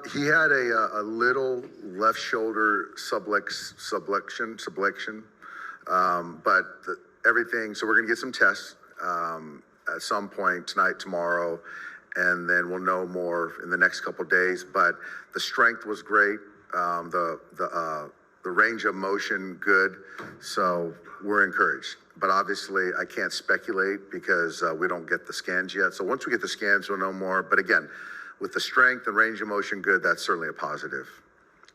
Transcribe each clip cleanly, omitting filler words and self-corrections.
He had a little left shoulder subluxation, but everything. So we're going to get some tests at some point tonight, tomorrow, and then we'll know more in the next couple of days. But the strength was great. The range of motion good. So we're encouraged. But obviously, I can't speculate because we don't get the scans yet. So once we get the scans, we'll know more. But again, with the strength and range of motion good, that's certainly a positive.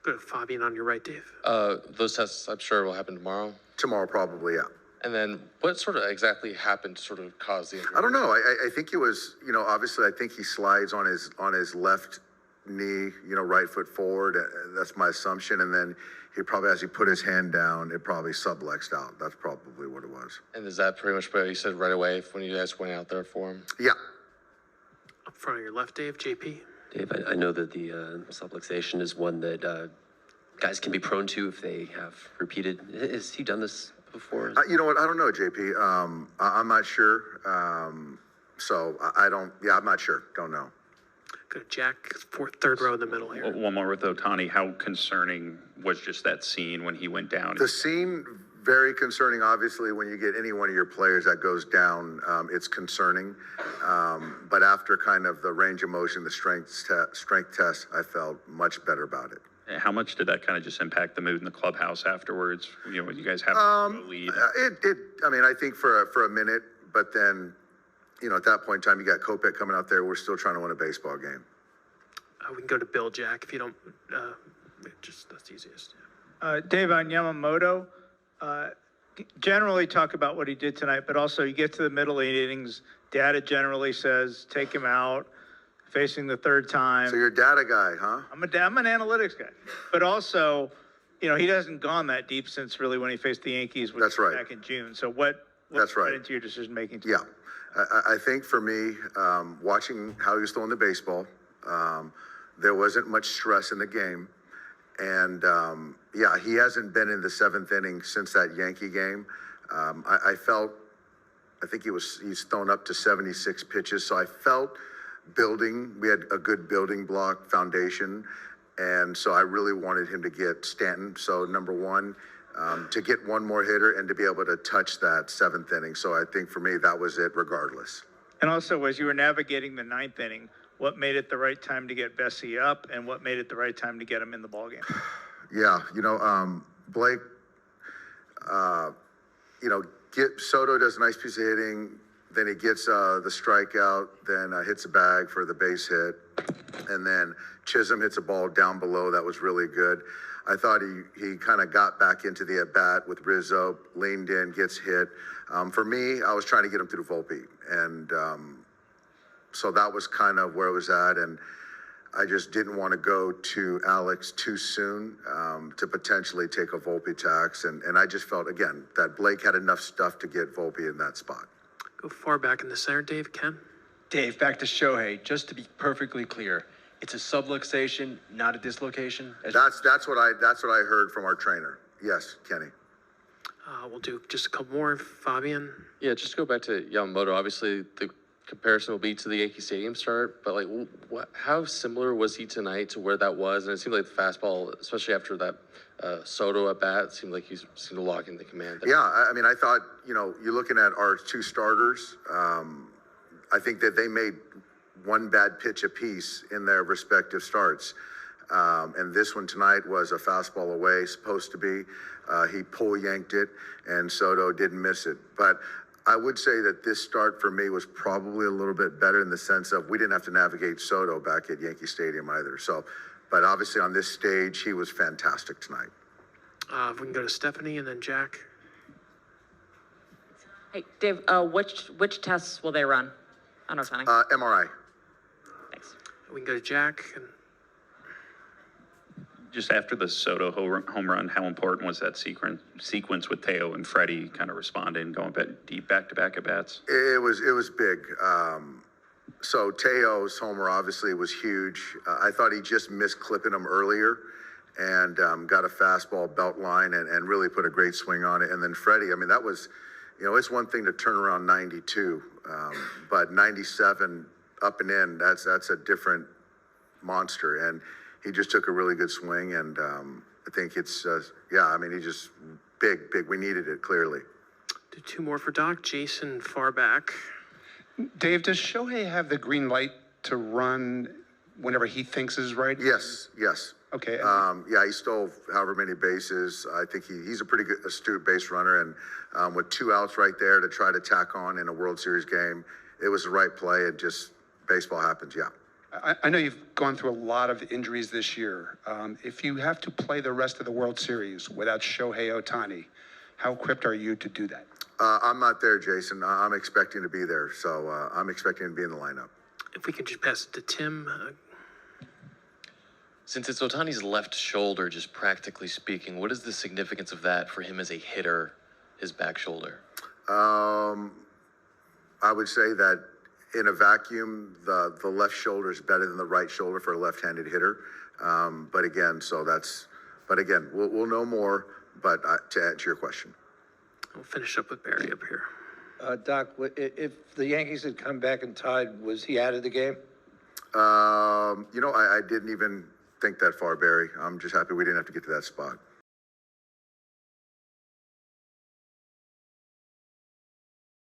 Good. Fabian on your right, Dave. Those tests, I'm sure, will happen tomorrow. Tomorrow, probably, yeah. And then what sort of exactly happened to sort of cause the injury? I don't know. I think it was, obviously I think he slides on his left knee, right foot forward. That's my assumption. And then he probably, as he put his hand down, it probably subluxed out. That's probably what it was. And is that pretty much what you said right away when you guys went out there for him? Yeah. Up front of your left, Dave, JP. Dave, I know that the subluxation is one that guys can be prone to if they have repeated. Has he done this before? You know what? I don't know, JP. I'm not sure. So I don't, I'm not sure. Don't know. Good. Jack, third row in the middle here. One more with Ohtani. How concerning was just that scene when he went down? The scene, very concerning. Obviously, when you get any one of your players that goes down, it's concerning. But after kind of the range of motion, the strength test, I felt much better about it. How much did that kind of just impact the mood in the clubhouse afterwards? When you guys have a lead. I think for a minute, but then, at that point in time, you got Kopech coming out there. We're still trying to win a baseball game. We can go to Bill, Jack, if you don't. That's easiest. Yeah. Dave, on Yamamoto, generally talk about what he did tonight, but also you get to the middle innings, data generally says take him out, facing the third time. So you're a data guy, huh? I'm an analytics guy, but also, he hasn't gone that deep since really when he faced the Yankees, which That's was right. back in June. So what That's right. went into your decision making? Yeah, I think for me, watching how he was throwing the baseball, there wasn't much stress in the game. And he hasn't been in the seventh inning since that Yankee game. I think he's thrown up to 76 pitches. So I felt we had a good building block foundation. And so I really wanted him to get Stanton. So number one, to get one more hitter and to be able to touch that seventh inning. So I think for me, that was it regardless. And also, as you were navigating the ninth inning, what made it the right time to get Bessie up, and what made it the right time to get him in the ballgame? Yeah, Blake, Soto does a nice piece of hitting, then he gets the strikeout, then hits a bag for the base hit, and then Chisholm hits a ball down below that was really good. I thought he kind of got back into the at-bat with Rizzo, leaned in, gets hit. For me, I was trying to get him through Volpe, and so that was kind of where it was at, and I just didn't want to go to Alex too soon to potentially take a Volpe tax, and I just felt, again, that Blake had enough stuff to get Volpe in that spot. Go far back in the center, Dave. Ken? Dave, back to Shohei. Just to be perfectly clear, it's a subluxation, not a dislocation? That's what I heard from our trainer. Yes, Kenny. We'll do just a couple more. Fabian? Yeah, just to go back to Yamamoto. Obviously, the comparison will be to the Yankee Stadium start, but how similar was he tonight to where that was? And it seemed like the fastball, especially after that Soto at bat, seemed like he seemed to lock in the command there. Yeah, I thought, you're looking at our two starters. I think that they made one bad pitch apiece in their respective starts. And this one tonight was a fastball away, supposed to be. He yanked it, and Soto didn't miss it. But I would say that this start for me was probably a little bit better in the sense of we didn't have to navigate Soto back at Yankee Stadium either. So, but obviously on this stage, he was fantastic tonight. We can go to Stephanie and then Jack. Hey, Dave, which tests will they run on Ohtani? MRI. Thanks. We can go to Jack. And Just after the Soto home run, how important was that sequence with Teo and Freddie kind of responding, going deep back-to-back at-bats? It was big. So Teo's homer obviously was huge. I thought he just missed clipping him earlier and got a fastball belt line and really put a great swing on it. And then Freddie, that was, it's one thing to turn around 92, but 97 up and in, that's a different monster, and he just took a really good swing, and I think it's he just big. We needed it clearly. Do two more for Doc. Jason, far back. Dave, does Shohei have the green light to run whenever he thinks is right? Yes. Okay. He stole however many bases. I think he's a pretty good, astute base runner, and with 2 outs right there to try to tack on in a World Series game, it was the right play. It just, baseball happens, yeah. I know you've gone through a lot of injuries this year. If you have to play the rest of the World Series without Shohei Ohtani, how equipped are you to do that? I'm not there, Jason. I'm expecting to be there, so I'm expecting to be in the lineup. If we can just pass it to Tim. Since it's Otani's left shoulder, just practically speaking, what is the significance of that for him as a hitter, his back shoulder? I would say that in a vacuum, the left shoulder is better than the right shoulder for a left-handed hitter. But again, we'll know more. But to answer your question, We'll finish up with Barry up here. Doc, if the Yankees had come back and tied, was he out of the game? I didn't even think that far, Barry. I'm just happy we didn't have to get to that spot.